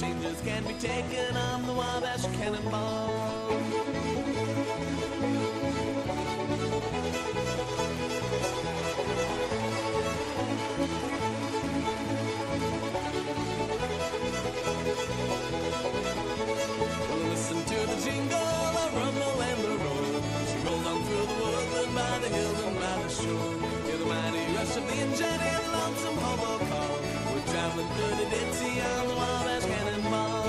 changes can be taken on the Wabash Cannonball. Listen to the jingle, the rumble and the roll. She rolls on through the woodland by the hills and by the shore. Hear the mighty rush of the engine and the lonesome hobo call. We're traveling through the Dixie on the Wabash Cannonball.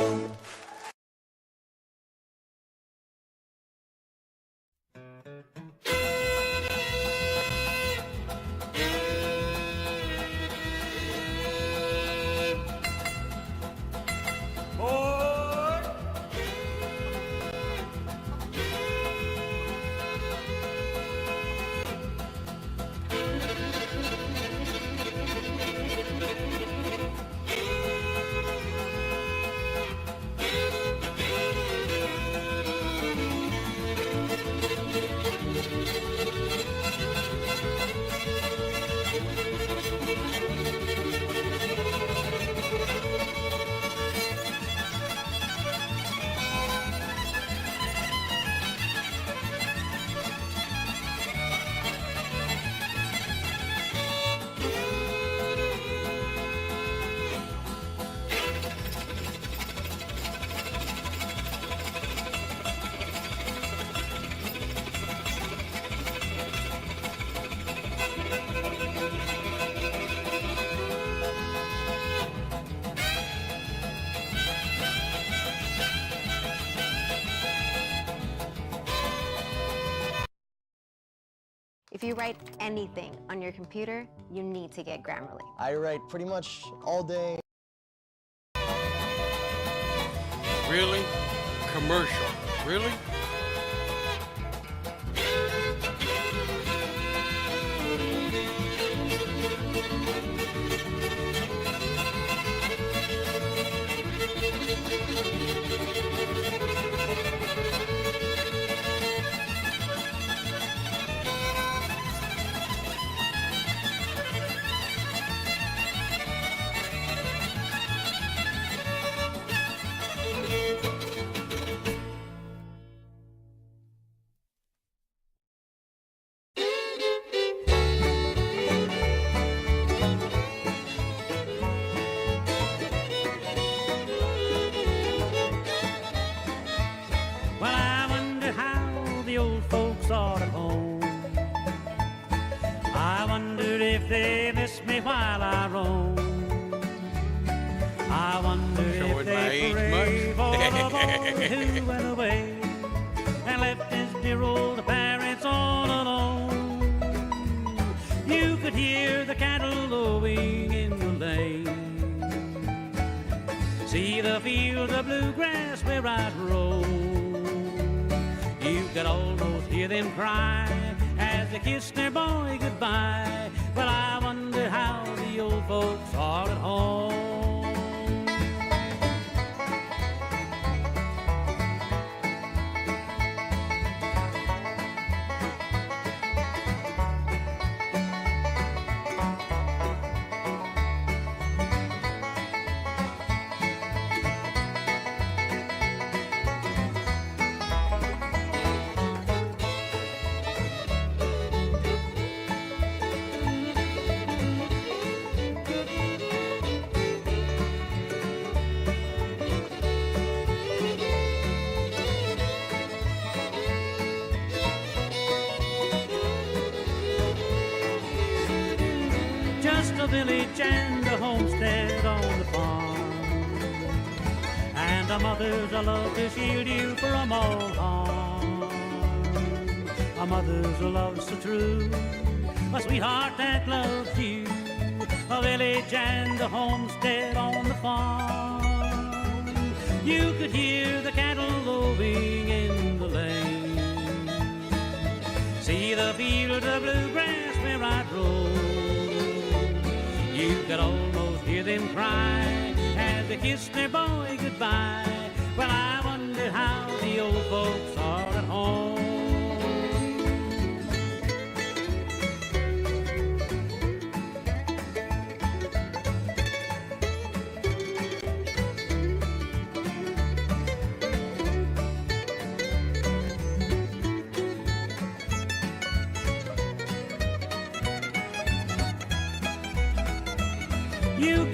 If you write anything on your computer, you need to get Grammarly. I write pretty much all day. Really? Commercial? Really? While I roam, I wonder if they pray for the boy who went away and left his dear old parents all alone. You could hear the cattle lowing in the lane, see the fields of bluegrass where I'd roam. You could almost hear them cry as they kissed their boy goodbye. But I wonder how the old folks are at home. A village and a homestead on the farm, and a mother's a love to shield you from all harm. A mother's a love so true, a sweetheart that loves you. A village and a homestead on the farm. You could hear the cattle lowing in the lane, see the fields of bluegrass where I drove. You could almost hear them cry as they kissed their boy goodbye. Well, I wonder how the old folks are at home.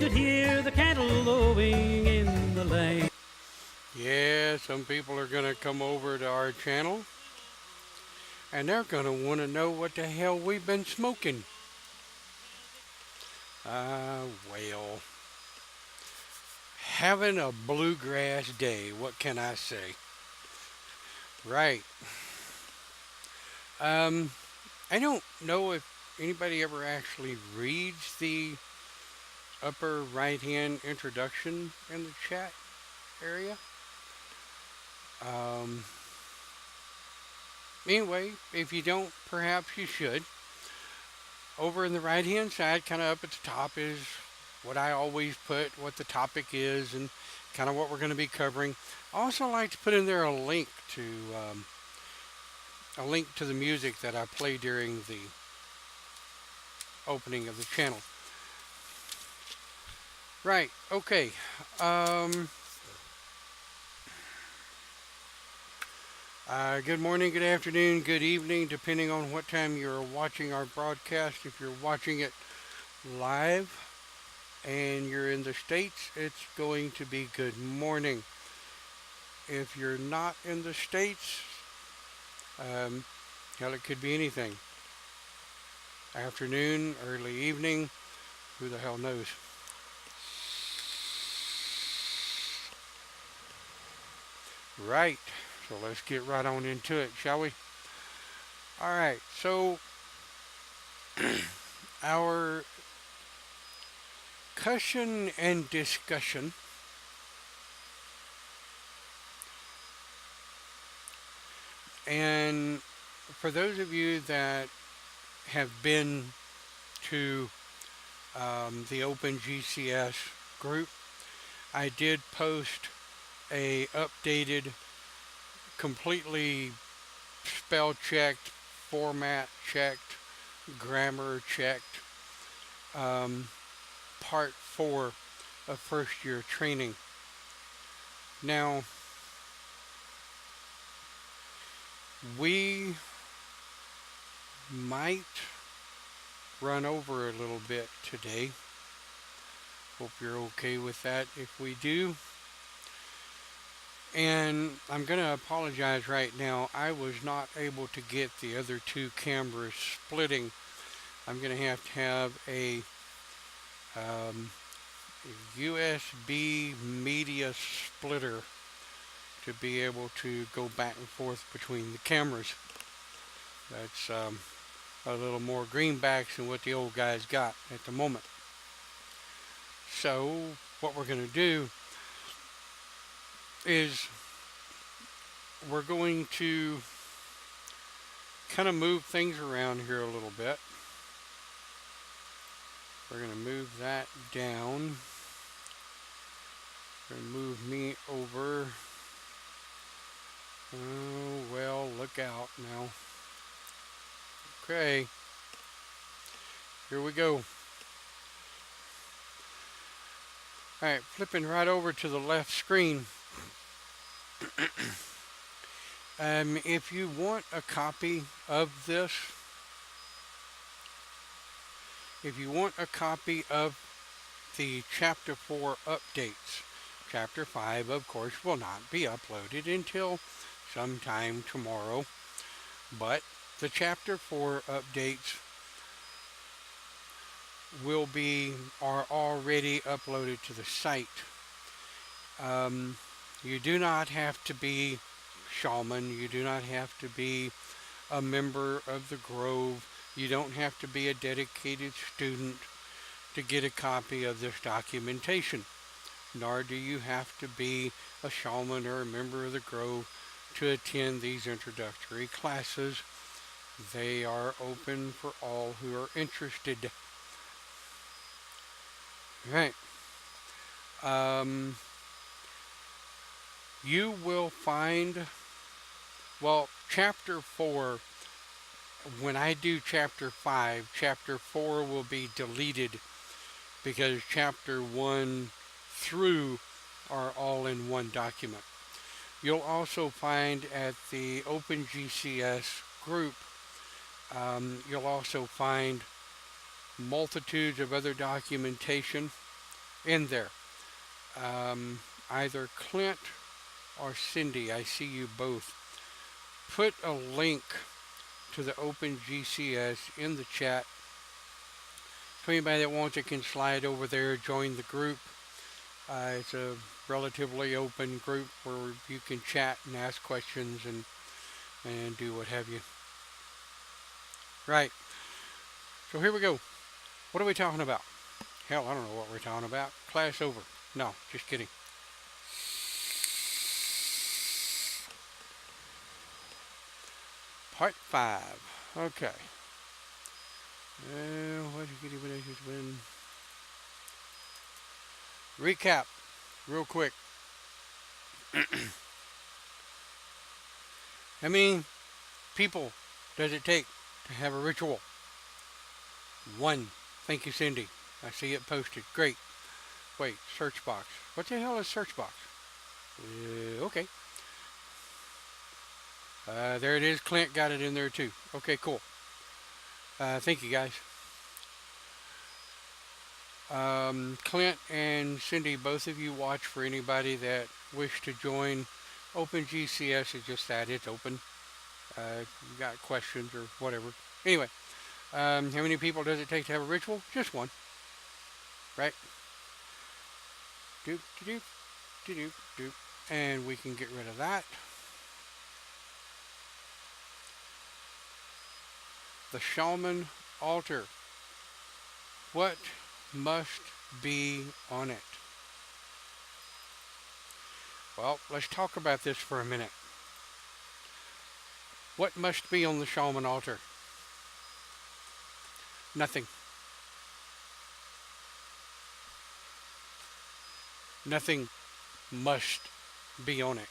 could hear the cattle lowing in the lane. Yeah, some people are going to come over to our channel and they're going to want to know what the hell we've been smoking. Well, having a bluegrass day, what can I say? Right. I don't know if anybody ever actually reads the upper right hand introduction in the chat area. Anyway, if you don't, perhaps you should. Over in the right hand side, kind of up at the top, is what I always put, what the topic is and kind of what we're going to be covering. I also like to put in there a link to the music that I play during the opening of the channel. Right, okay. Good morning, good afternoon, good evening, depending on what time you're watching our broadcast. If you're watching it live and you're in the States, it's going to be good morning. If you're not in the States, hell, it could be anything. Afternoon, early evening, who the hell knows? Right, so let's get right on into it, shall we? Alright, so our cushion and discussion and for those of you that have been to the Open GCS group, I did post a updated, completely spell checked, format checked, grammar checked part 4 of first year training. Now, we might run over a little bit today. Hope you're okay with that if we do. And I'm going to apologize right now. I was not able to get the other two cameras splitting. I'm going to have a USB media splitter to be able to go back and forth between the cameras. That's a little more greenbacks than what the old guys got at the moment. So what we're going to do is we're going to kind of move things around here a little bit. We're going to move that down. We're going to move me over. Oh, well, look out now. Okay. Here we go. Alright, flipping right over to the left screen. If you want a copy of this, if you want a copy of the Chapter 4 updates, Chapter 5, of course, will not be uploaded until sometime tomorrow, but the Chapter 4 updates are already uploaded to the site. You do not have to be Shaman. You do not have to be a member of the Grove. You don't have to be a dedicated student to get a copy of this documentation. Nor do you have to be a Shaman or a member of the Grove to attend these introductory classes. They are open for all who are interested. Right. You will find, well, Chapter 4, when I do Chapter 5, Chapter 4 will be deleted because Chapter 1 through are all in one document. You'll also find at the OpenGCS group, you'll also find multitudes of other documentation in there. Either Clint or Cindy, I see you both. Put a link to the OpenGCS in the chat. So anybody that wants it can slide over there, join the group. It's a relatively open group where you can chat and ask questions and do what have you. Right. So here we go. What are we talking about? Hell, I don't know what we're talking about. Class over. No, just kidding. Part 5. Okay. Recap, real quick. How many people does it take to have a ritual? 1. Thank you, Cindy. I see it posted. Great. Wait, search box. What the hell is search box? Okay. There it is. Clint got it in there too. Okay, cool. Thank you, guys. Clint and Cindy, both of you watch for anybody that wish to join. OpenGCS is just that. It's open. You got questions or whatever. Anyway, how many people does it take to have a ritual? Just 1. Right? Doop, doop, doop, doop. And we can get rid of that. The Shaman Alter. What must be on it? Well, let's talk about this for a minute. What must be on the Shaman Altar? Nothing. Nothing must be on it.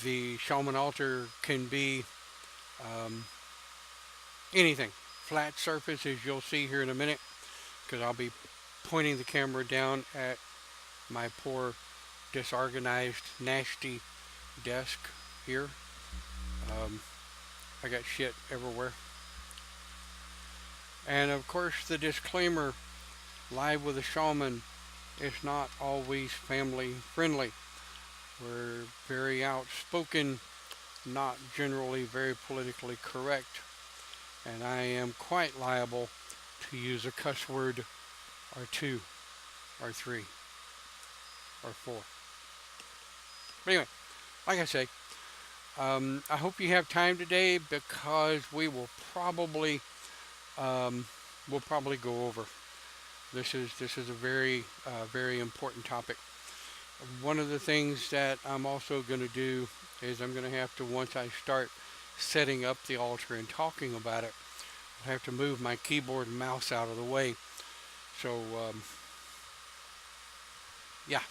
The Shaman Altar can be anything. Flat surface, as you'll see here in a minute, because I'll be pointing the camera down at my poor, disorganized, nasty desk here. I got shit everywhere. And of course the disclaimer, live with a shaman is not always family friendly. We're very outspoken, not generally very politically correct, and I am quite liable to use a cuss word or 2 or 3 or 4. But anyway, like I say, I hope you have time today, because we will probably go over. This is a very very important topic. One of the things that I'm also going to do is I'm going to have to, once I start setting up the altar and talking about it, I have to move my keyboard and mouse out of the way. So yeah.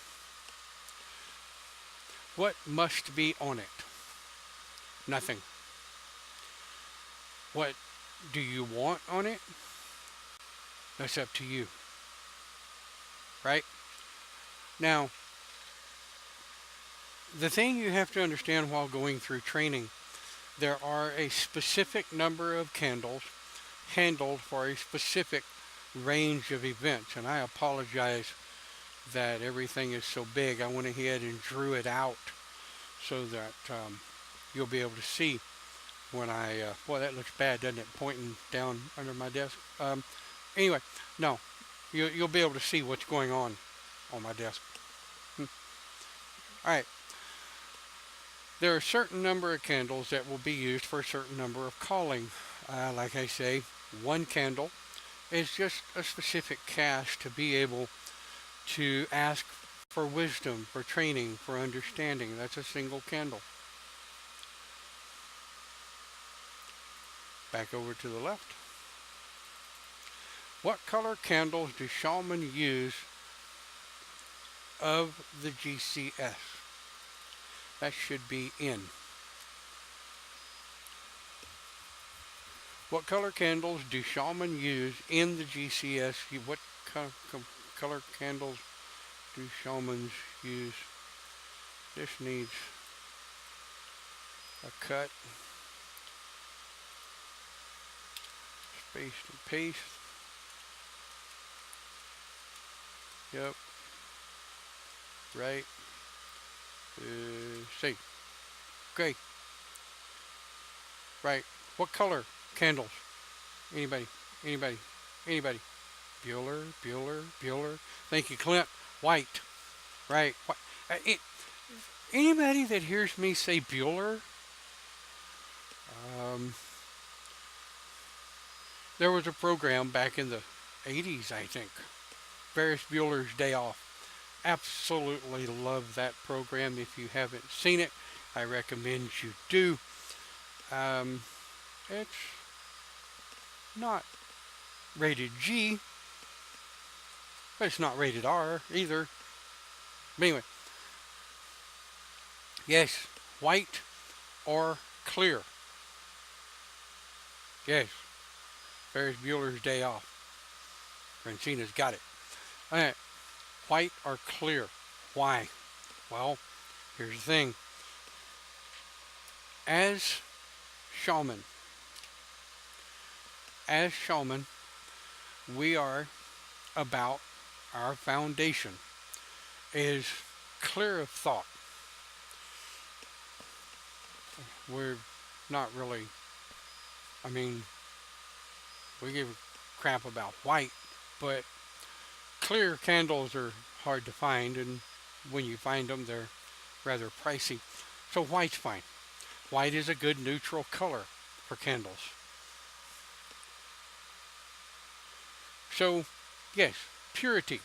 What must be on it? Nothing. What do you want on it? That's up to you. Right? Now, the thing you have to understand while going through training, there are a specific number of candles handled for a specific range of events. And I apologize that everything is so big. I went ahead and drew it out so that you'll be able to see when I, boy, that looks bad, doesn't it? Pointing down under my desk. Anyway, no, you'll be able to see what's going on my desk. All right. There are a certain number of candles that will be used for a certain number of calling. Like I say, 1 candle is just a specific cast to be able to ask for wisdom, for training, for understanding. That's a single candle. Back over to the left. What color candles do shaman use of the GCS? That should be in. What color candles do shaman use in the GCS? What color candles do shamans use? This needs a cut. Space and paste. Yep. Right. See. Gray. Right. What color? Candles. Anybody? Anybody? Anybody? Bueller, Bueller, Bueller. Thank you, Clint. White. Right. Anybody that hears me say Bueller, um, there was a program back in the 80s, I think. Ferris Bueller's Day Off. Absolutely love that program. If you haven't seen it, I recommend you do. It's not rated G, but it's not rated R either. But anyway, yes, white or clear. Yes, Ferris Bueller's Day Off. Francina's got it. All right, white or clear. Why? Well, here's the thing. As shaman, we are about our foundation is clear of thought. We're not really, I mean, we give a crap about white, but clear candles are hard to find, and when you find them, they're rather pricey. So white's fine. White is a good neutral color for candles. So, yes, purity,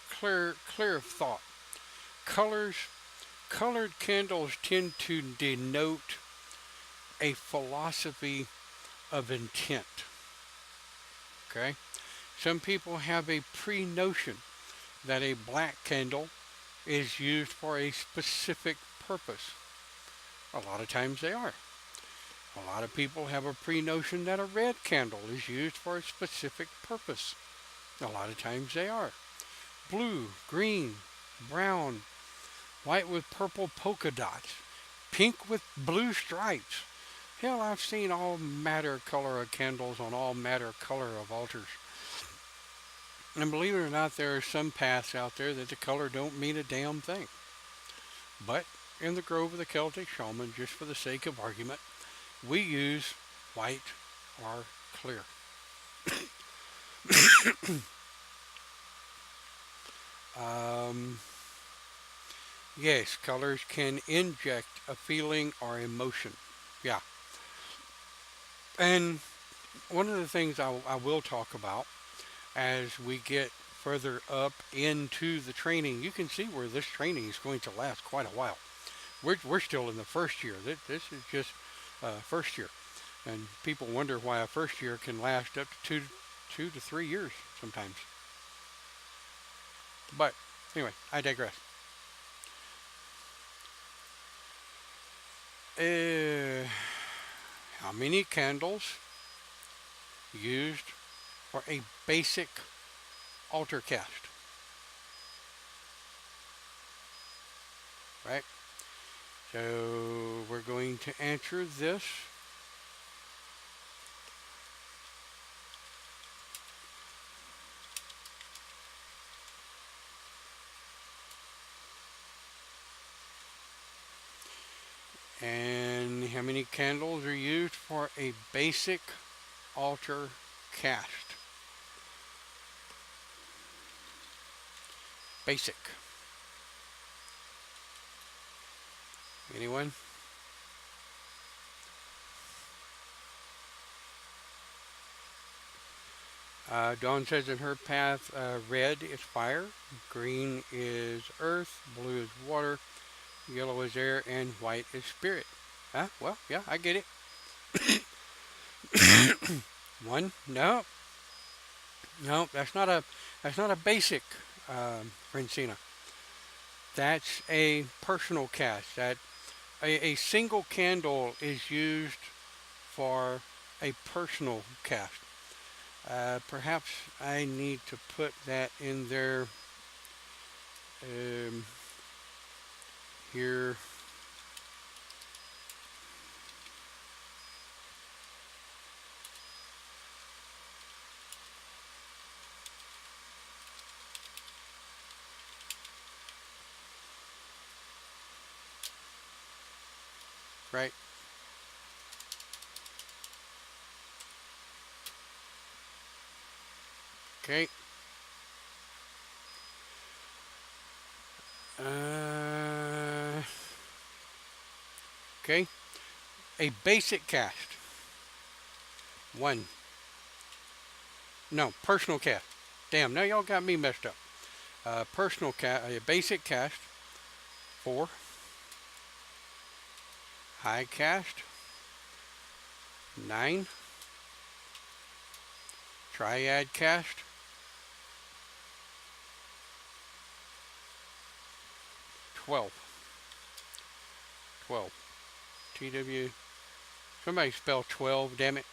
clear of thought. Colored candles tend to denote a philosophy of intent. Okay? Some people have a pre-notion that a black candle is used for a specific purpose. A lot of times they are. A lot of people have a pre-notion that a red candle is used for a specific purpose. A lot of times they are. Blue, green, brown, white with purple polka dots, pink with blue stripes. Hell, I've seen all matter color of candles on all matter color of altars. And believe it or not, there are some paths out there that the color don't mean a damn thing. But in the Grove of the Celtic Shaman, just for the sake of argument, we use white or clear. Yes, colors can inject a feeling or emotion. Yeah. And one of the things I will talk about as we get further up into the training, you can see where this training is going to last quite a while. We're still in the first year. This is just first year. And people wonder why a first year can last up to two to 3 years sometimes. But anyway, I digress. How many candles used for a basic altar cast? Right? So we're going to answer this. And how many candles are used for a basic altar cast? Basic. Anyone? Dawn says in her path, red is fire, green is earth, blue is water, yellow is air, and white is spirit. Huh? Well, yeah, I get it. One? No. No, that's not a basic, Francina. That's a personal cast. That a single candle is used for a personal cast. Perhaps I need to put that in there here. right? Okay. Okay. A basic cast. 1. No, personal cast. Damn, now y'all got me messed up. Personal cast, a basic cast. 4. High cast. 9. Triad cast. 12. 12. TW. Somebody spell 12, damn it.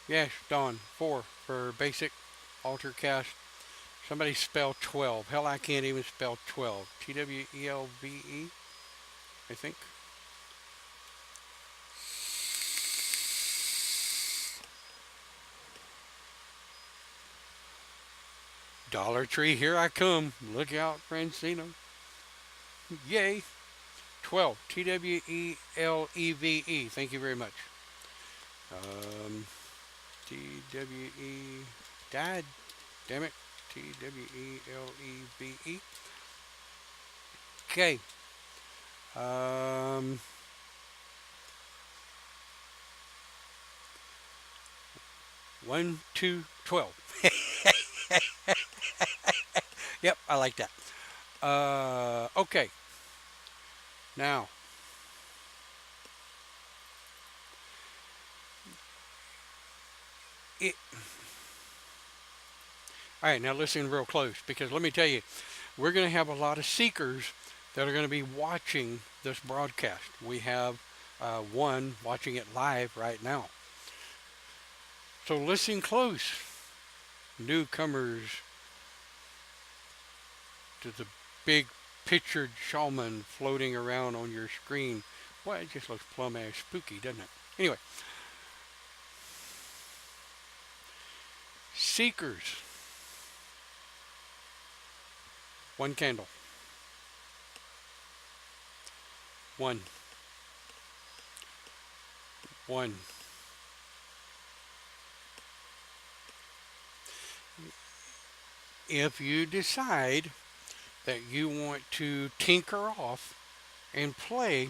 Yes, Dawn. 4 for basic alter cast. Somebody spell 12. Hell, I can't even spell 12. TWELVE, I think. Dollar Tree, here I come. Look out, Francino. Yay. 12. TWELEVE. Thank you very much. TWE. Dad. Damn it. TWELEVE. Okay. 1, 2, 12. Yep, I like that. Okay. Now, all right, now listen real close, because let me tell you, we're going to have a lot of seekers that are going to be watching this broadcast. We have one watching it live right now. So listen close, newcomers to the big pictured shaman floating around on your screen. Well, it just looks plumb ass spooky, doesn't it? Anyway, seekers, 1 candle. 1. 1. If you decide that you want to tinker off and play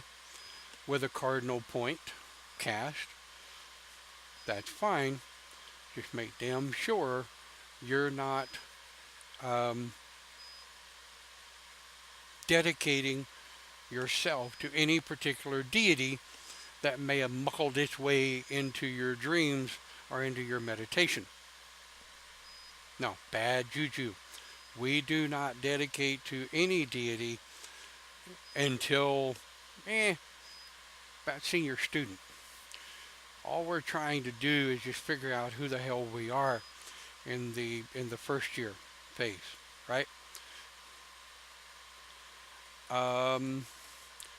with a cardinal point cast, that's fine. Just make damn sure you're not dedicating yourself to any particular deity that may have muckled its way into your dreams or into your meditation. No, bad juju. We do not dedicate to any deity until about senior student. All we're trying to do is just figure out who the hell we are in the first year phase, right?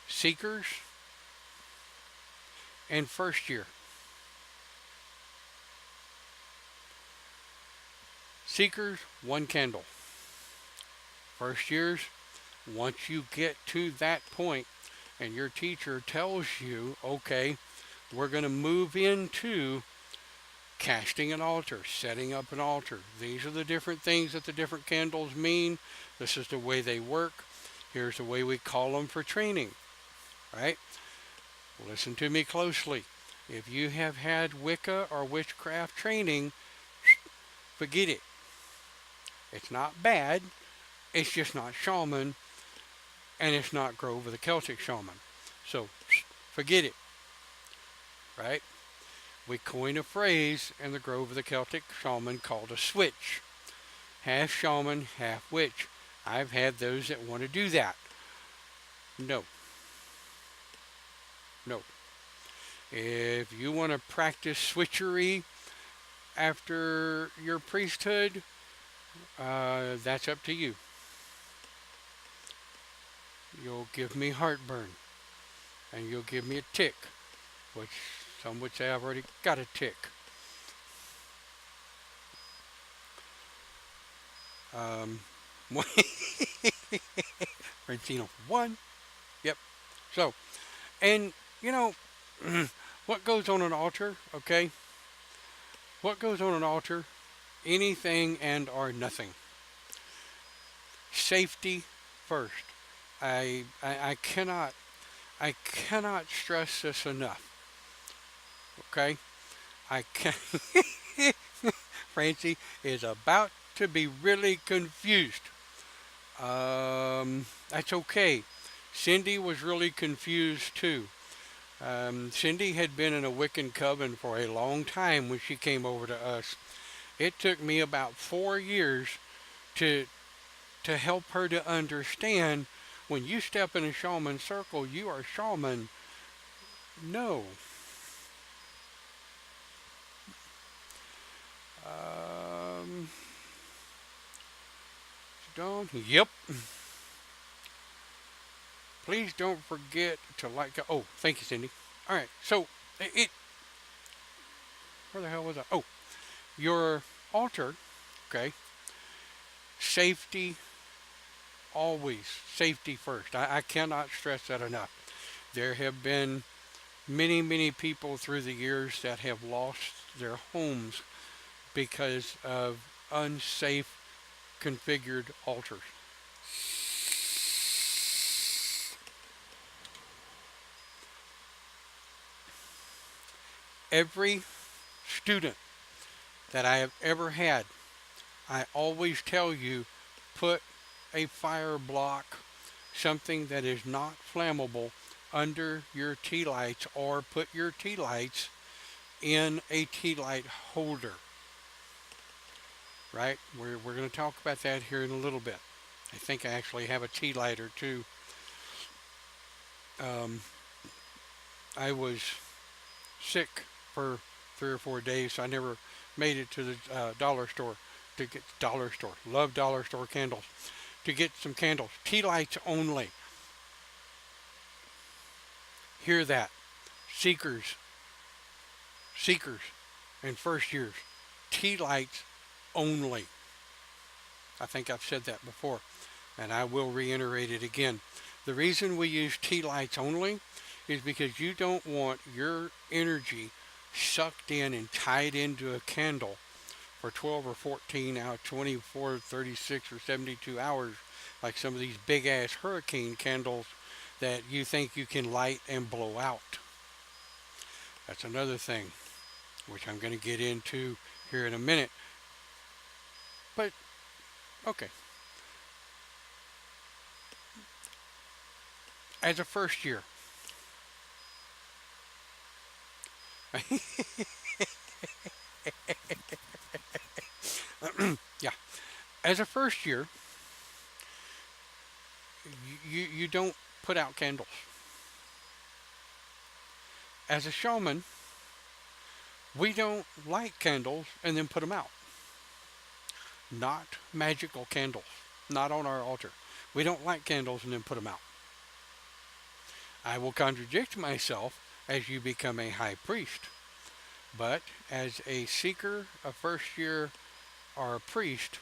Seekers and first year. Seekers, 1 candle. First years, once you get to that point and your teacher tells you, okay, we're going to move into casting an altar, setting up an altar. These are the different things that the different candles mean. This is the way they work. Here's the way we call them for training, right? Listen to me closely. If you have had Wicca or witchcraft training, forget it. It's not bad. It's just not shaman, and it's not Grove of the Celtic shaman. So forget it, right? We coined a phrase in the Grove of the Celtic shaman called a switch. Half shaman, half witch. I've had those that want to do that. No. No. If you want to practice switchery after your priesthood, that's up to you. You'll give me heartburn, and you'll give me a tick, which some would say I've already got a tick. Francino, one. Yep. So, and you know, what goes on an altar, okay? What goes on an altar? Anything and or nothing. Safety first. I cannot stress this enough. Okay? I can Francie is about to be really confused. That's okay. Cindy was really confused too. Cindy had been in a Wiccan coven for a long time when she came over to us. It took me about 4 years to help her to understand when you step in a shaman circle, you are shaman. No. Um, don't. Yep. Please don't forget to like. Oh, thank you, Cindy. All right. So it. Where the hell was I? Oh, your altar. Okay. Safety. Always safety first. I cannot stress that enough. There have been many people through the years that have lost their homes because of unsafe configured altars. Every student that I have ever had, I always tell you, put a fire block, something that is not flammable, under your tea lights, or put your tea lights in a tea light holder. Right? We're going to talk about that here in a little bit. I think I actually have a tea lighter too. Um, I was sick for 3 or 4 days, so I never made it to the dollar store to get dollar store. Love dollar store candles. To get some candles. Tea lights only. Hear that. Seekers, and first years. Tea lights only. I think I've said that before, and I will reiterate it again. The reason we use tea lights only is because you don't want your energy sucked in and tied into a candle for 12 or 14 hours, 24, 36, or 72 hours, like some of these big ass hurricane candles that you think you can light and blow out. That's another thing, which I'm going to get into here in a minute. But, okay. As a first year, yeah, as a first year, you don't put out candles. As a shaman, we don't light candles and then put them out. Not magical candles. Not on our altar. We don't light candles and then put them out. I will contradict myself as you become a high priest. But as a seeker, a first year, or a priest,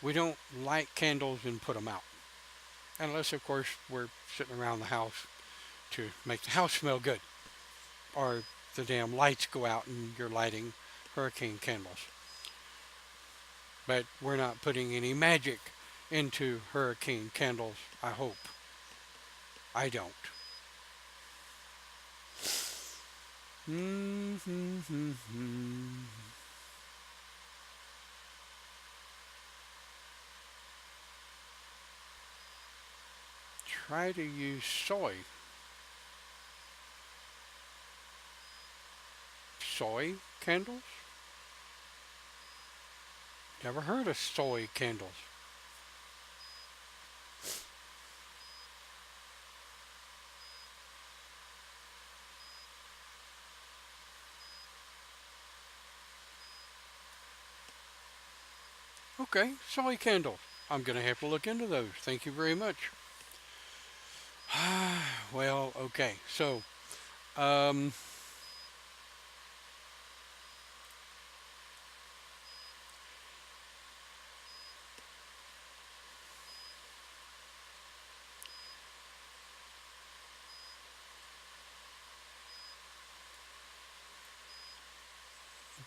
we don't light candles and put them out. Unless, of course, we're sitting around the house to make the house smell good. Or the damn lights go out and you're lighting hurricane candles. But we're not putting any magic into hurricane candles, I hope. I don't. Try to use soy. Soy candles? Never heard of soy candles. Okay, soy candles. I'm going to have to look into those. Thank you very much. Well, okay. So,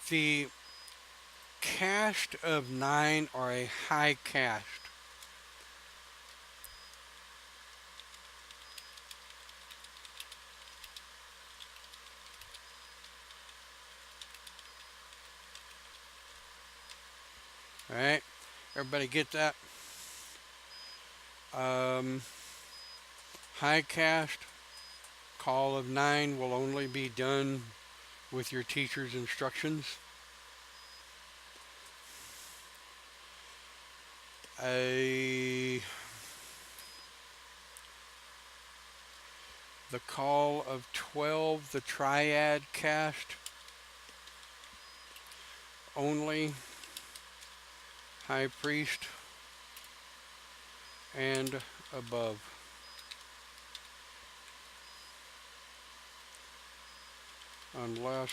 The cast of 9 are a high cast. Alright, everybody get that? High cast, call of 9 will only be done with your teacher's instructions. The call of 12, the Triad Cast, only High Priest and above. Unless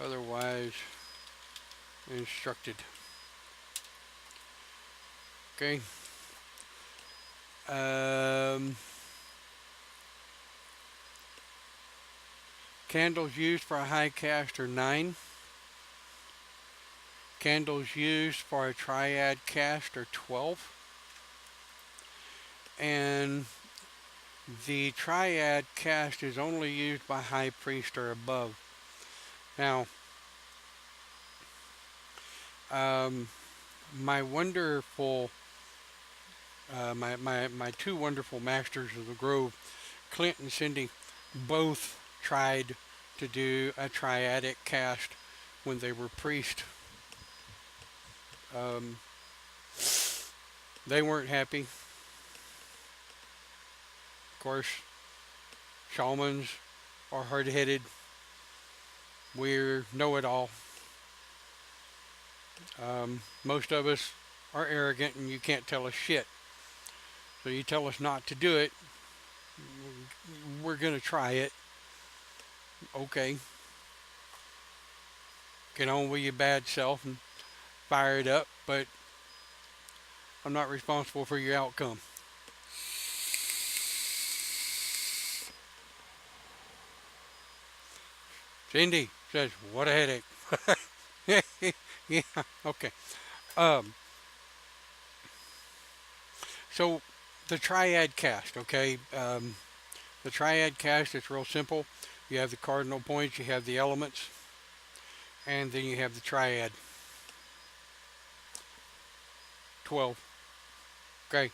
otherwise instructed. Okay. Candles used for a high cast are 9. Candles used for a triad cast are 12. And the triad cast is only used by high priest or above. Now, my wonderful, my two wonderful masters of the Grove, Clint and Cindy, both tried to do a triadic cast when they were priest. They weren't happy. Of course, shamans are hard-headed. We're know-it-all. Most of us are arrogant and you can't tell us shit. So you tell us not to do it, we're gonna try it. Okay. Get on with your bad self and fire it up, but I'm not responsible for your outcome. Cindy says, what a headache. Yeah, okay. So the triad cast, okay? The triad cast, it's real simple. You have the cardinal points, you have the elements, and then you have the triad. 12. Okay.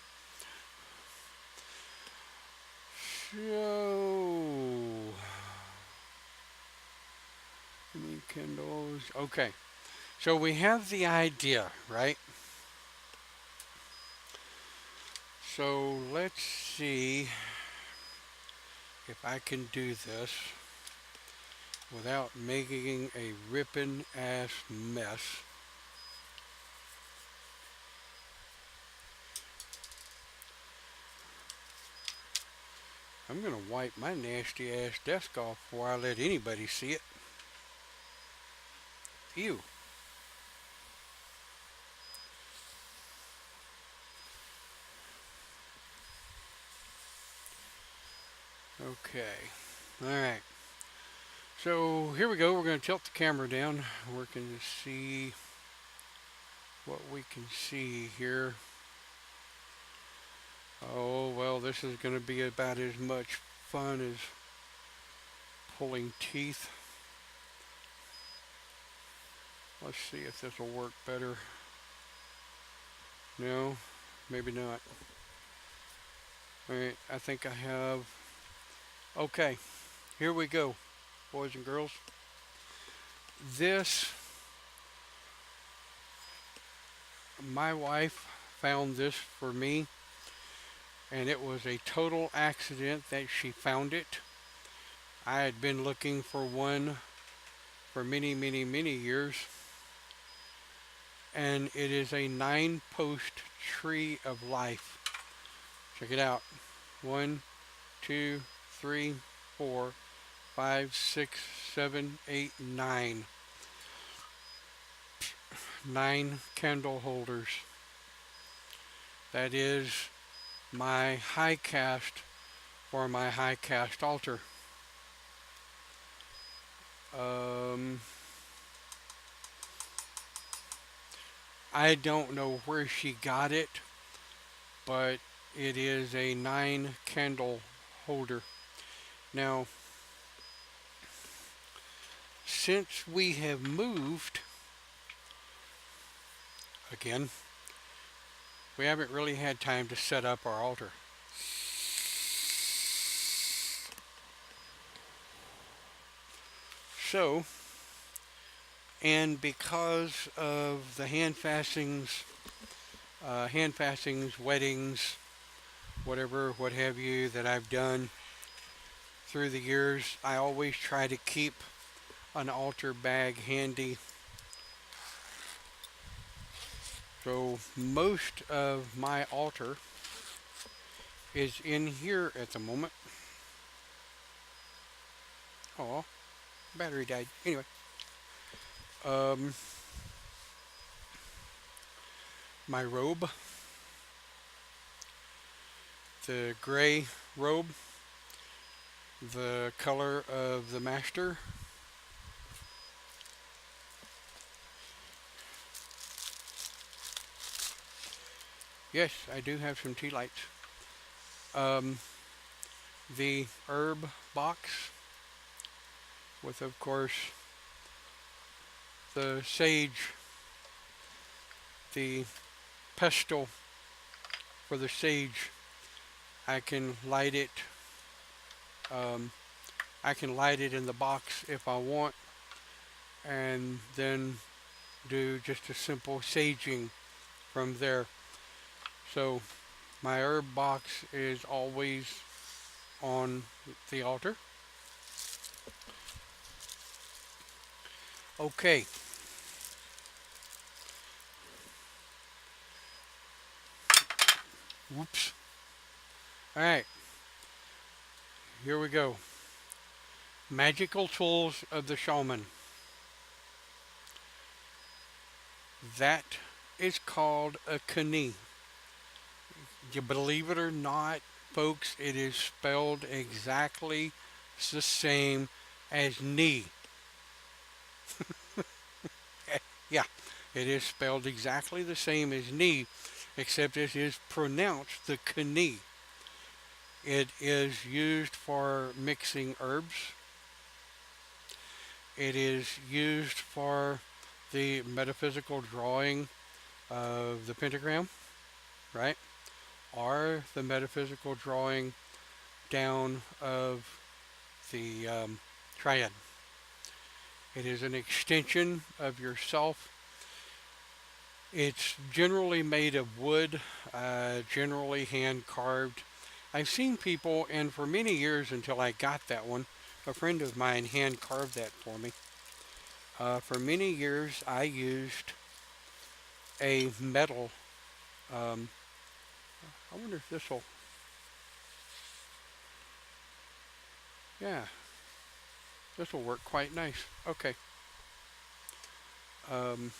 So, any candles? Okay. So we have the idea, right? So let's see if I can do this without making a ripping ass mess. I'm gonna wipe my nasty ass desk off before I let anybody see it. Ew. Okay. Alright. So here we go. We're going to tilt the camera down. We're going to see what we can see here. Oh, well, this is going to be about as much fun as pulling teeth. Let's see if this will work better. No, maybe not. Alright, I think I have... Okay, here we go, boys and girls. This, my wife found this for me, and it was a total accident that she found it. I had been looking for one for many, many, many years, and it is a 9-post tree of life. Check it out. 1, 2, 3, 4, 5, 6, 7, 8, 9. 9 candle holders. That is my high cast for my high cast altar. I don't know where she got it, but it is a 9 candle holder. Now, since we have moved, again, we haven't really had time to set up our altar. So, and because of the hand fastings, weddings, whatever, what have you, that I've done through the years, I always try to keep an altar bag handy. So most of my altar is in here at the moment. Oh, battery died. Anyway, my robe, the gray robe, the color of the master. Yes, I do have some tea lights. The herb box with, of course, the sage, the pestle for the sage. I can light it. I can light it in the box if I want, and then do just a simple saging from there. So my herb box is always on the altar. Okay. Whoops. All right. Here we go. Magical tools of the shaman. That is called a kani. You believe it or not, folks, it is spelled exactly the same as knee. Yeah, it is spelled exactly the same as knee, except it is pronounced the kani. It is used for mixing herbs. It is used for the metaphysical drawing of the pentagram, right? Or the metaphysical drawing down of the triad. It is an extension of yourself. It's generally made of wood, generally hand carved. I've seen people, and for many years until I got that one, a friend of mine hand carved that for me. For many years I used a metal, I wonder if this will, yeah, this will work quite nice. Okay. Can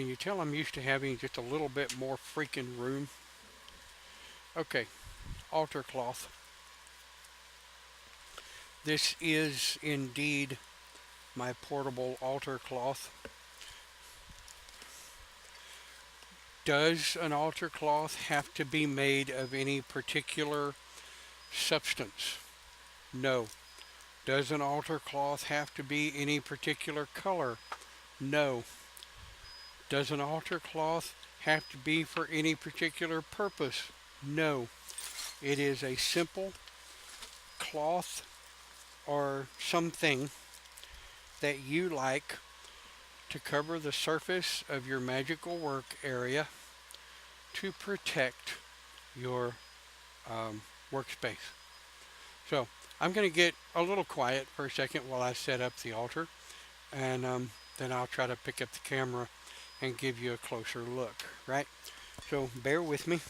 you tell I'm used to having just a little bit more freaking room? Okay, altar cloth. This is indeed my portable altar cloth. Does an altar cloth have to be made of any particular substance? No. Does an altar cloth have to be any particular color? No. Does an altar cloth have to be for any particular purpose? No. It is a simple cloth or something that you like to cover the surface of your magical work area to protect your workspace. So I'm going to get a little quiet for a second while I set up the altar, and then I'll try to pick up the camera and give you a closer look, right? So bear with me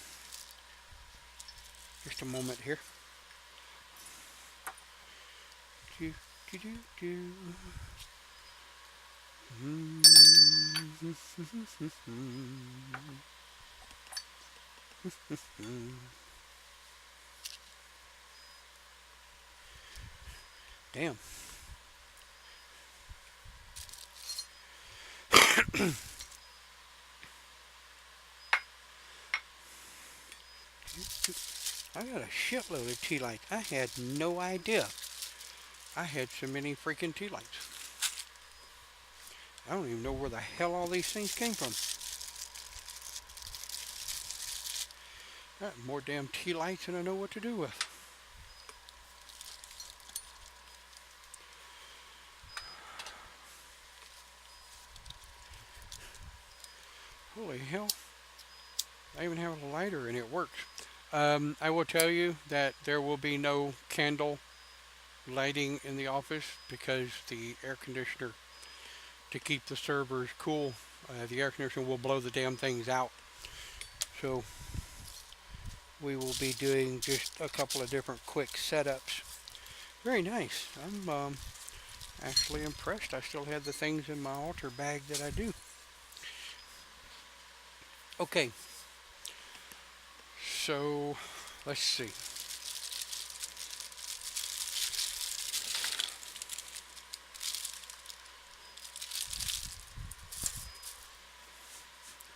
just a moment here. Do, do, do, do. Damn. I got a shitload of tea lights. I had no idea I had so many freaking tea lights. I don't even know where the hell all these things came from. I got more damn tea lights than I know what to do with. Holy hell. I even have a lighter and it works. I will tell you that there will be no candle lighting in the office because the air conditioner, to keep the servers cool, the air conditioner will blow the damn things out. So we will be doing just a couple of different quick setups. Very nice. I'm actually impressed. I still have the things in my altar bag that I do. Okay, so let's see.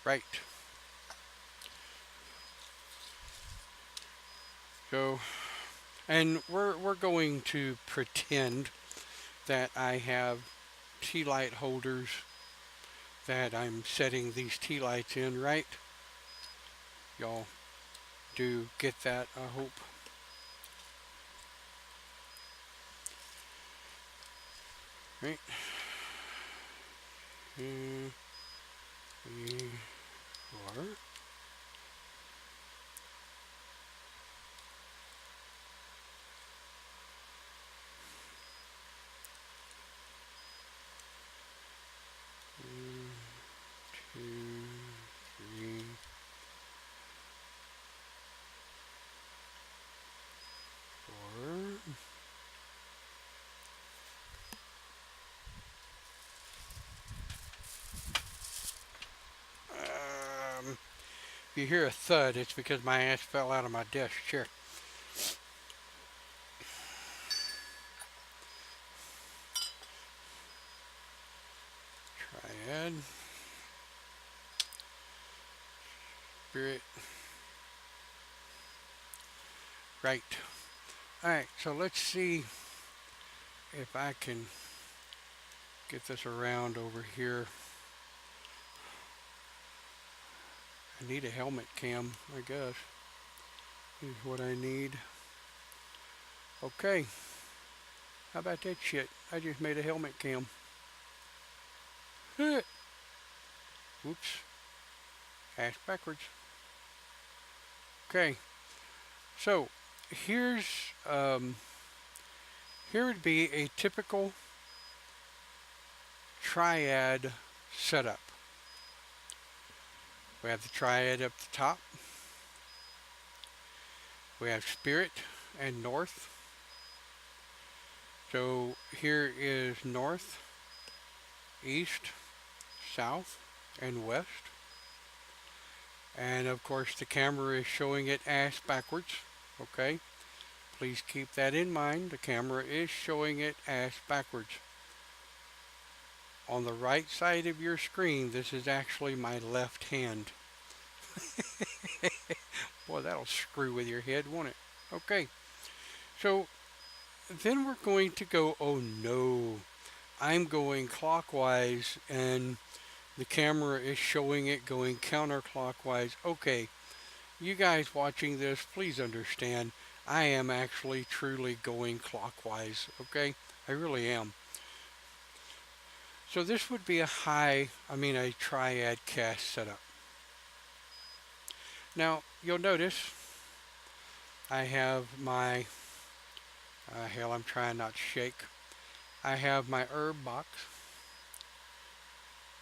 Right. So, and we're going to pretend that I have tea light holders that I'm setting these tea lights in, right? Y'all do get that, I hope. Right. Here we are. Two, three, four. If you hear a thud, it's because my ass fell out of my desk chair. Triad. Spirit. Right. Alright, so let's see if I can get this around over here. I need a helmet cam, I guess. Is what I need. Okay. How about that shit? I just made a helmet cam. Oops. Ass backwards. Okay. So here's here would be a typical triad setup. We have the triad up the top. We have spirit and north. So here is north, east, south, and west. And of course the camera is showing it ass backwards. Okay, please keep that in mind. The camera is showing it ass backwards. On the right side of your screen, this is actually my left hand. Boy, that'll screw with your head, won't it? Okay, so then we're going to go, oh no, I'm going clockwise and the camera is showing it going counterclockwise. Okay, you guys watching this, please understand, I am actually truly going clockwise, okay? I really am. So this would be a Triad Cast setup. Now, you'll notice I have my, hell, I'm trying not to shake. I have my herb box,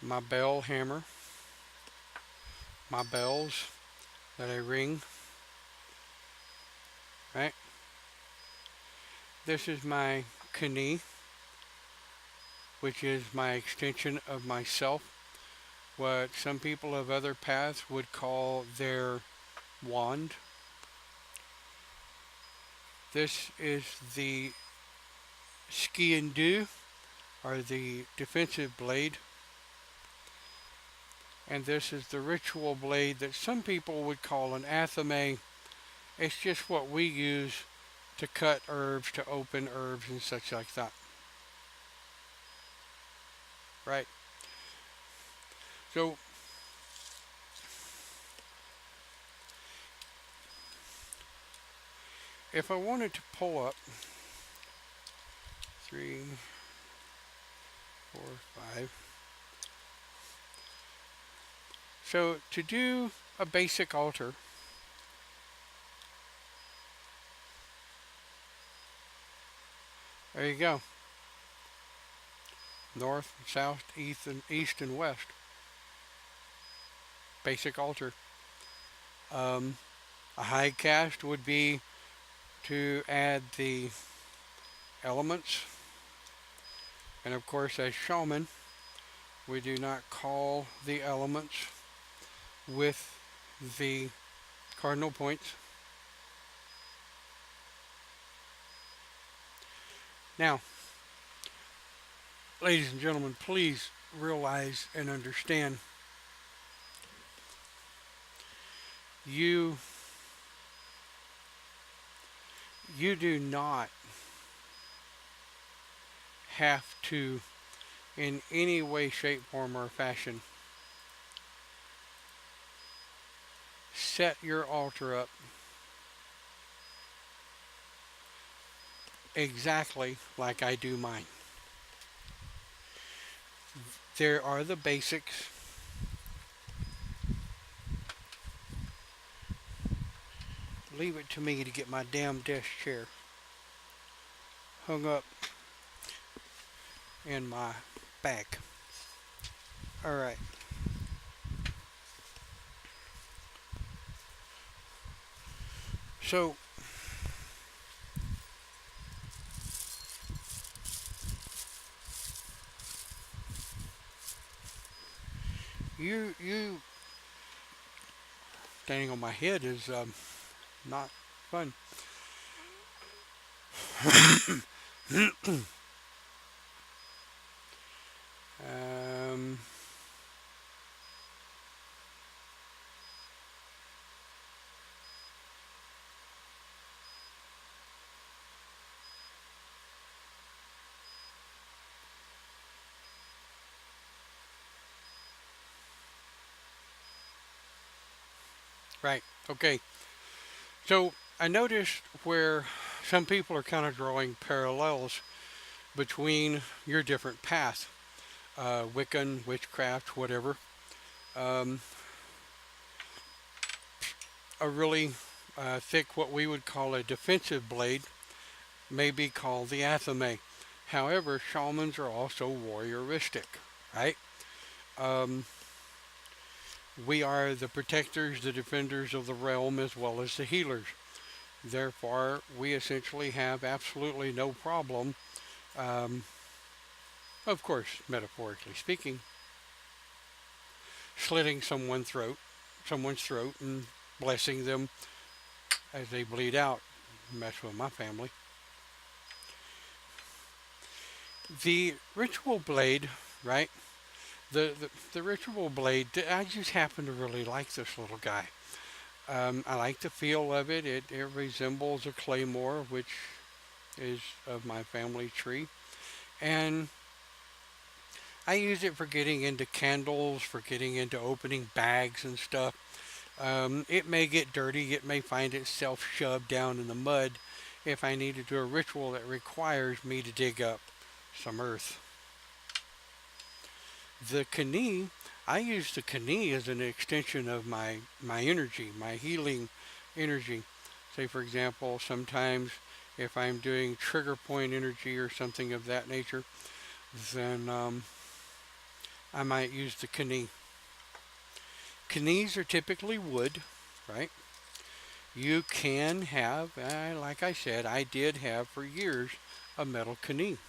my bell hammer, my bells that I ring, right? This is my knee, which is my extension of myself, what some people of other paths would call their wand. This is the ski and do, or the defensive blade. And this is the ritual blade that some people would call an athame. It's just what we use to cut herbs, to open herbs and such like that. Right? So if I wanted to pull up 3, 4, 5. So to do a basic altar, there you go. North, south, east and west. Basic altar. A high cast would be to add the elements. And of course, as shaman, we do not call the elements with the cardinal points. Now, ladies and gentlemen, please realize and understand you do not have to, in any way, shape, form, or fashion, set your altar up exactly like I do mine. There are the basics. Leave it to me to get my damn desk chair hung up in my bag. Alright. So, you standing on my head is not fun. um, right, okay. So I noticed where some people are kind of drawing parallels between your different paths, Wiccan, witchcraft, whatever. A really thick, what we would call a defensive blade, may be called the athame. However, shamans are also warrioristic, right? We are the protectors, the defenders of the realm, as well as the healers. Therefore, we essentially have absolutely no problem, of course, metaphorically speaking, slitting someone's throat, and blessing them as they bleed out. Mess with my family. The ritual blade, right? The ritual blade, I just happen to really like this little guy. I like the feel of it. It resembles a claymore, which is of my family tree. And I use it for getting into candles, for getting into opening bags and stuff. It may get dirty. It may find itself shoved down in the mud if I need to do a ritual that requires me to dig up some earth. The kani, I use the kani as an extension of my energy, my healing energy. Say, for example, sometimes if I'm doing trigger point energy or something of that nature, then I might use the kani. Kanis are typically wood, right? You can have, like I said, I did have for years a metal kani.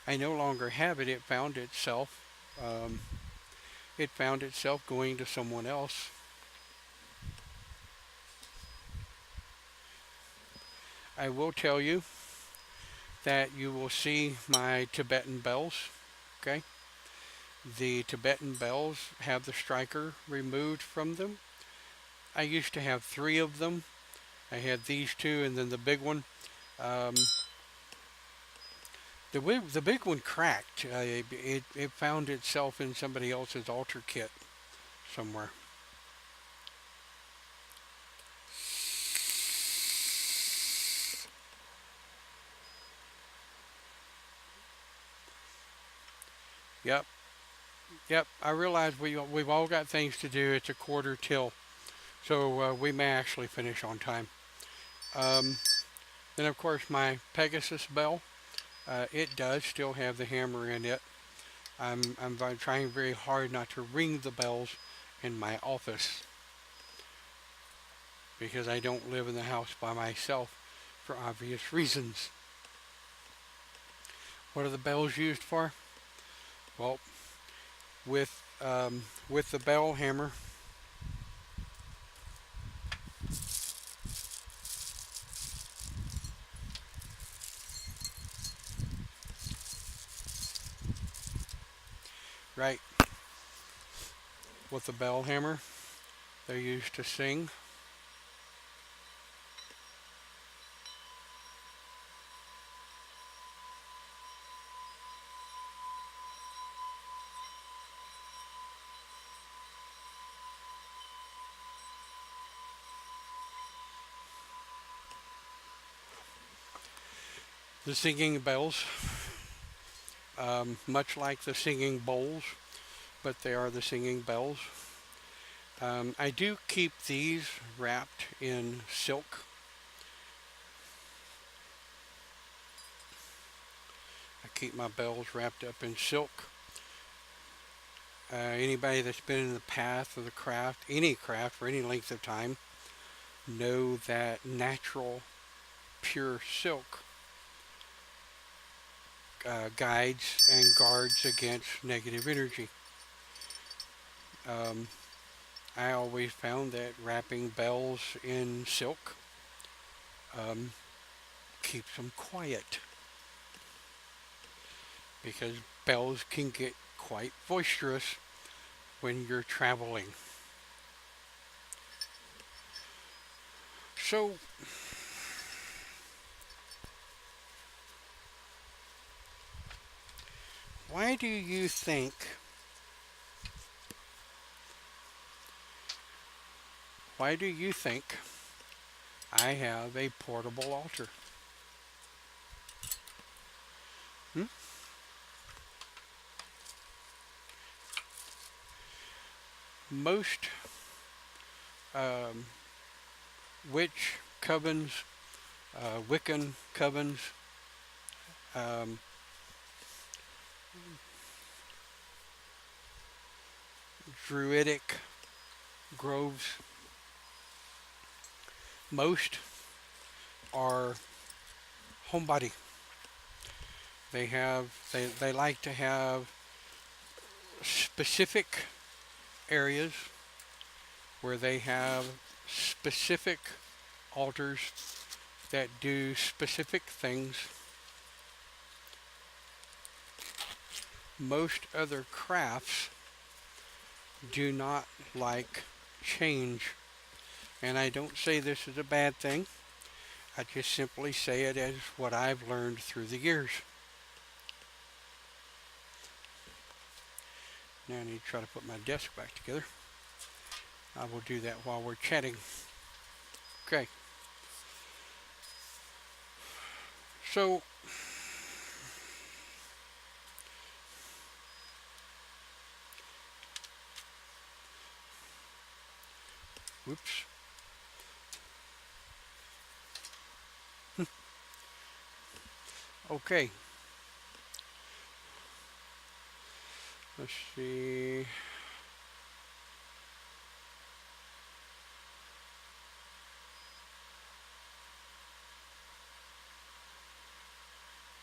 I no longer have it. It found itself going to someone else. I will tell you that you will see my Tibetan bells, okay? The Tibetan bells have the striker removed from them. I used to have 3 of them. I had these 2 and then the big one. Um, the big one cracked. It found itself in somebody else's altar kit somewhere. Yep, yep. I realize we've all got things to do. It's a quarter till, so we may actually finish on time. Um, then of course my Pegasus bell. It does still have the hammer in it. I'm trying very hard not to ring the bells in my office because I don't live in the house by myself for obvious reasons. What are the bells used for? Well, with the bell hammer, right? With the bell hammer, they're used to sing. The singing bells, much like the singing bowls, but they are the singing bells. I do keep these wrapped in silk. I keep my bells wrapped up in silk. Anybody that's been in the path of the craft, any craft for any length of time, know that natural, pure silk guides and guards against negative energy. I always found that wrapping bells in silk keeps them quiet because bells can get quite boisterous when you're traveling. So, why do you think I have a portable altar? Most witch covens, Wiccan covens, druidic groves, most are homebody. They like to have specific areas where they have specific altars that do specific things. Most other crafts do not like change. And I don't say this is a bad thing. I just simply say it as what I've learned through the years. Now I need to try to put my desk back together. I will do that while we're chatting. Okay. So, whoops. Okay. Let's see.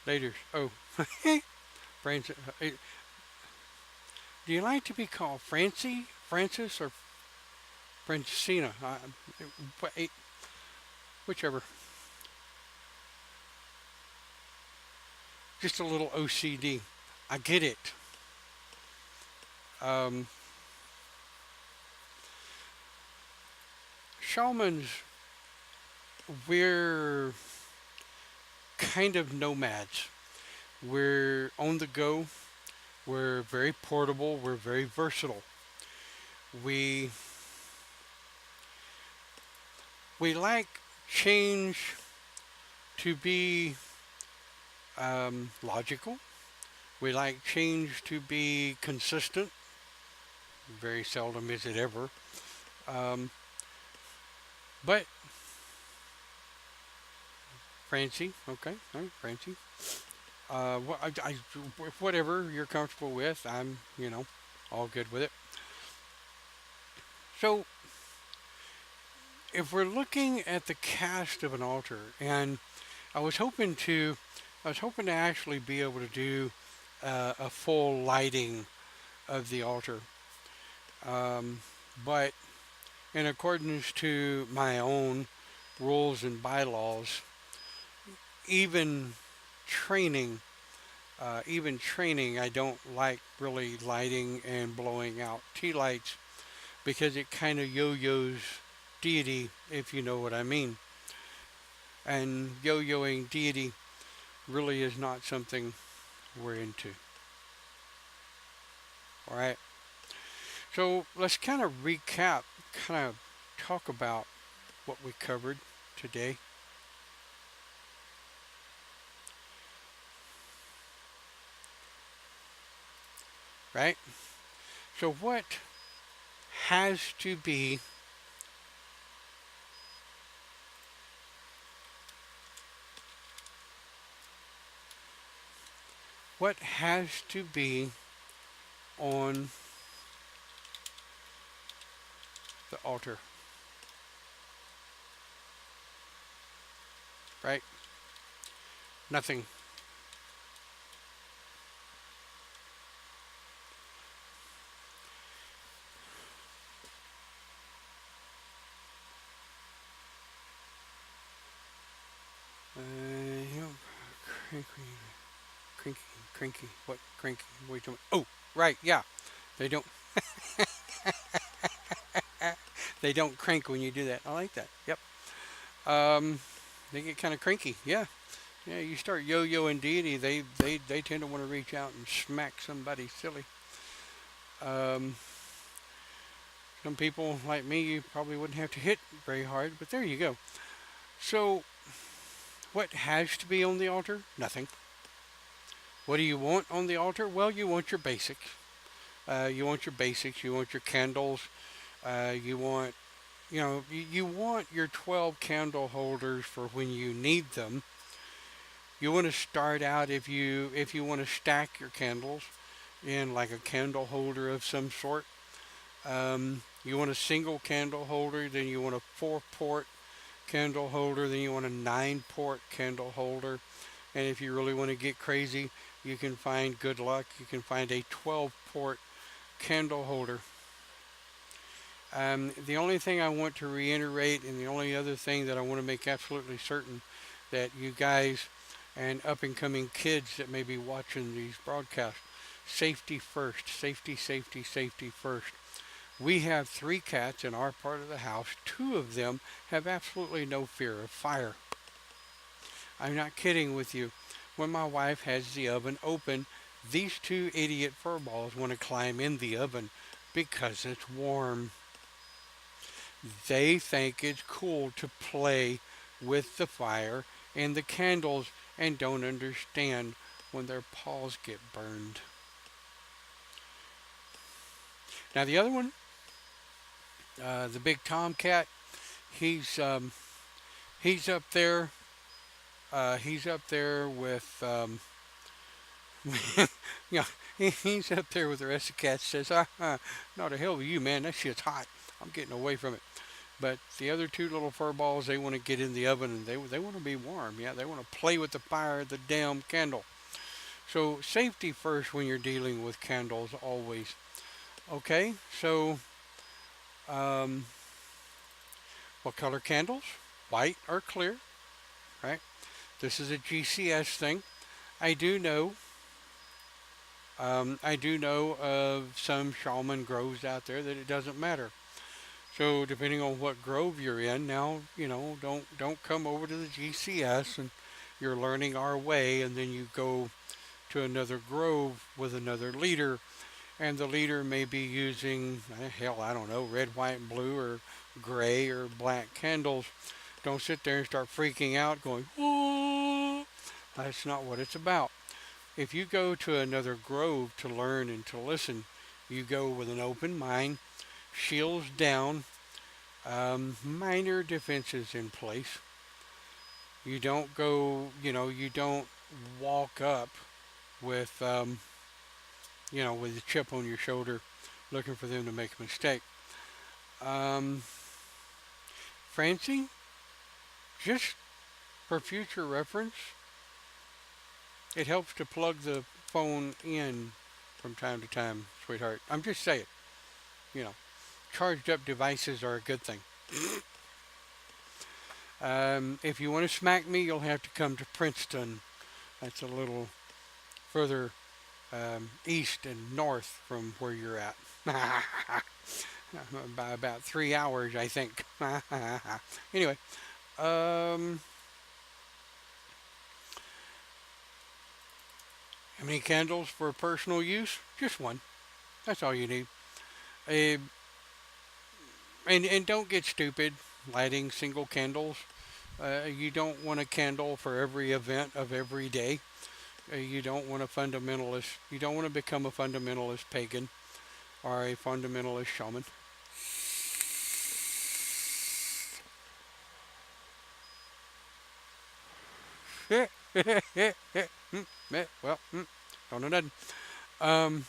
Later. Oh. Francis. Do you like to be called Francie, Francis, or Francina? Whichever. Just a little OCD. I get it. Um, Shamans, we're kind of nomads. We're on the go. We're very portable. We're very versatile. We we like change to be logical. We like change to be consistent. Very seldom is it ever. Um, but Francie, okay, all right, Francie. Whatever you're comfortable with, I'm, all good with it. So, if we're looking at the cast of an altar, and I was hoping to, I was hoping to actually be able to do a full lighting of the altar, um, but in accordance to my own rules and bylaws, even training, even training, I don't like really lighting and blowing out tea lights because it kind of yo-yos deity, if you know what I mean. And yo-yoing deity really is not something we're into. All right. So let's kind of recap, kind of talk about what we covered today. Right? So what has to be what has to be on the altar? Right? Nothing. You know, cranky, cranky, cranky. What cranky? What are you talking about? Oh, right, yeah. They don't. They don't crank when you do that. I like that. Yep. Um, they get kind of cranky. Yeah. Yeah. You start yo-yoing deity, they tend to want to reach out and smack somebody silly. Um, some people like me, you probably wouldn't have to hit very hard, but there you go. So, what has to be on the altar? Nothing. What do you want on the altar? Well, you want your basics. You want your basics. You want your candles. You want, you want your 12 candle holders for when you need them. You want to start out if you want to stack your candles in like a candle holder of some sort. You want a single candle holder, then you want a 4-port candle holder, then you want a 9-port candle holder. And if you really want to get crazy, you can find good luck. You can find a 12-port candle holder. The only thing I want to reiterate, and the only other thing that I want to make absolutely certain that you guys and up and coming kids that may be watching these broadcasts, safety first, safety, safety, safety first. We have 3 cats in our part of the house. 2 of them have absolutely no fear of fire. I'm not kidding with you. When my wife has the oven open, these 2 idiot furballs want to climb in the oven because it's warm. They think it's cool to play with the fire and the candles and don't understand when their paws get burned. Now the other one, the big tomcat, he's up there. He's up there with yeah, he's up there with the rest of the cats. Says, "No, to hell with you, man. That shit's hot. I'm getting away from it." But the other 2 little fur balls, they want to get in the oven and they want to be warm. Yeah, they want to play with the fire of the damn candle. So safety first when you're dealing with candles always. Okay, so what color candles? White or clear, right? This is a GCS thing. I do know I do know of some shaman groves out there that it doesn't matter. So depending on what grove you're in, now don't come over to the GCS and you're learning our way, and then you go to another grove with another leader, and the leader may be using hell, I don't know, red, white, and blue, or gray or black candles. Don't sit there and start freaking out, going, "Oh!" That's not what it's about. If you go to another grove to learn and to listen, you go with an open mind, shields down, minor defenses in place. You don't go, you don't walk up with, with a chip on your shoulder looking for them to make a mistake. Um, Francie, just for future reference, it helps to plug the phone in from time to time, sweetheart. I'm just saying, you know, charged up devices are a good thing. If you want to smack me, you'll have to come to Princeton. That's a little further east and north from where you're at. By about 3 hours, I think. Anyway, how many candles for personal use? Just one. That's all you need. Uh, and don't get stupid lighting single candles. You don't want a candle for every event of every day. You don't want a fundamentalist. You don't want to become a fundamentalist pagan or a fundamentalist shaman. Well, don't know nothing. Um,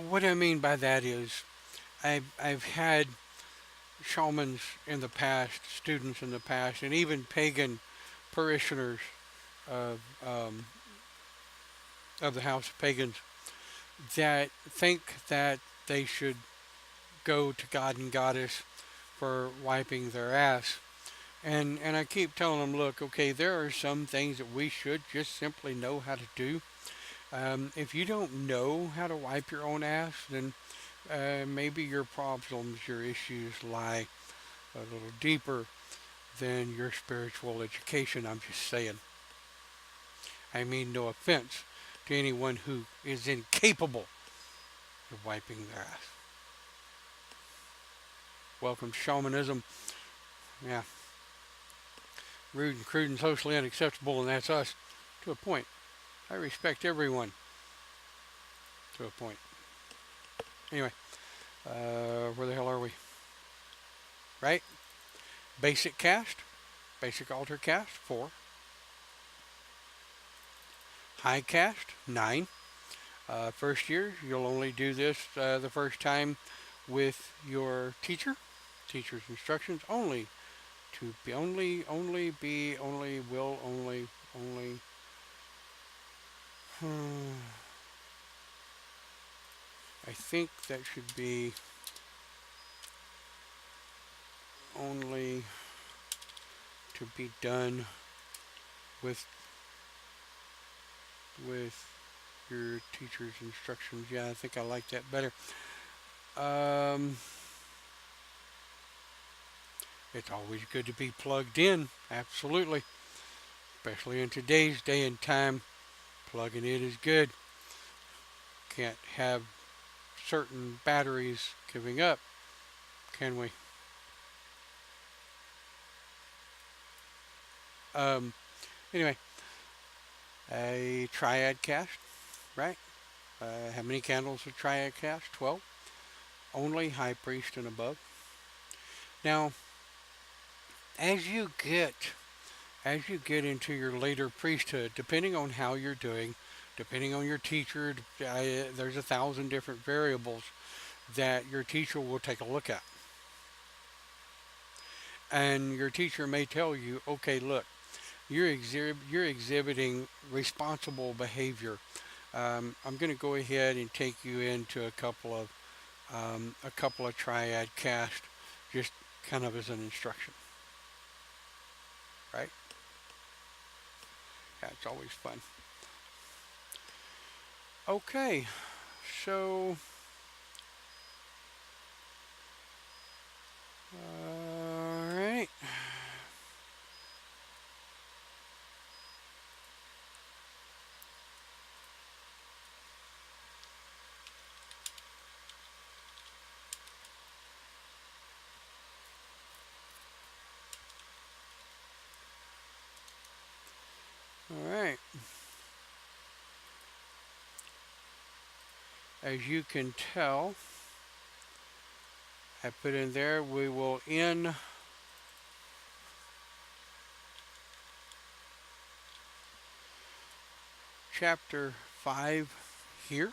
what I mean by that is, I've had shamans in the past, students in the past, and even pagan parishioners of of the House of Pagans that think that they should go to God and Goddess for wiping their ass. And I keep telling them, look, okay, there are some things that we should just simply know how to do. If you don't know how to wipe your own ass, then maybe your problems, your issues lie a little deeper than your spiritual education. I'm just saying. I mean, no offense to anyone who is incapable of wiping their ass. Welcome to shamanism. Yeah. Rude and crude and socially unacceptable, and that's us. To a point. I respect everyone. To a point. Anyway, where the hell are we? Right? Basic cast. Basic altar cast, 4. High cast, 9. First year, you'll only do this the first time with your teacher. Teacher's instructions only to be only will only I think that should be only to be done with your teacher's instructions. Yeah, I think I like that better. It's always good to be plugged in, absolutely. Especially in today's day and time, plugging in is good. Can't have certain batteries giving up, can we? Anyway, a Triad Cast, right? How many candles of Triad Cast? 12. Only High Priest and above. Now, as you get into your later priesthood, depending on how you're doing, depending on your teacher, there's 1,000 different variables that your teacher will take a look at. And your teacher may tell you, okay, look, you're exhibiting responsible behavior. I'm going to go ahead and take you into a couple of Triad Cast, just kind of as an instruction. Right? Yeah, it's always fun. Okay, so all right. All right. As you can tell, I put in there, we will end chapter 5 here.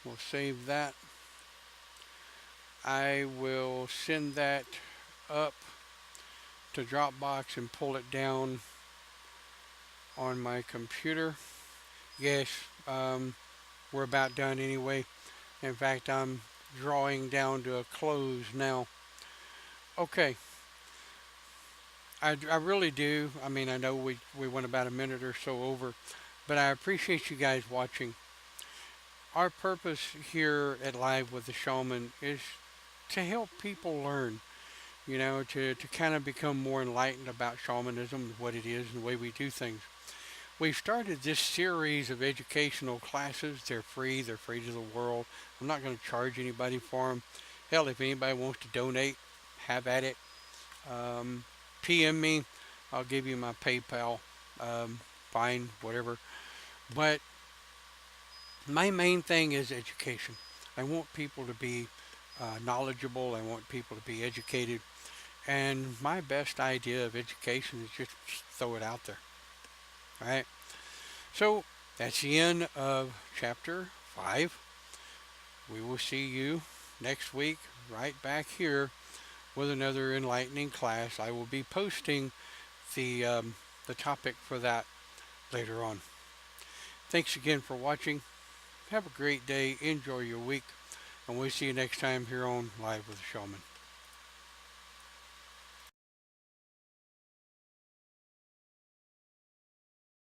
We'll save that. I will send that up to Dropbox and pull it down on my computer. Yes, we're about done anyway. In fact, I'm drawing down to a close now. Okay, I really do. I mean, I know we went about a minute or so over, but I appreciate you guys watching. Our purpose here at Live with the Shaman is to help people learn, to kind of become more enlightened about shamanism, what it is, and the way we do things. We've started this series of educational classes. They're free to the world. I'm not going to charge anybody for them. Hell, if anybody wants to donate, have at it. PM me. I'll give you my PayPal. Fine, whatever. But my main thing is education. I want people to be knowledgeable. I want people to be educated. And my best idea of education is just throw it out there. All right? So that's the end of chapter 5. We will see you next week right back here with another enlightening class. I will be posting the topic for that later on. Thanks again for watching. Have a great day. Enjoy your week. And we'll see you next time here on Live with the Shaman.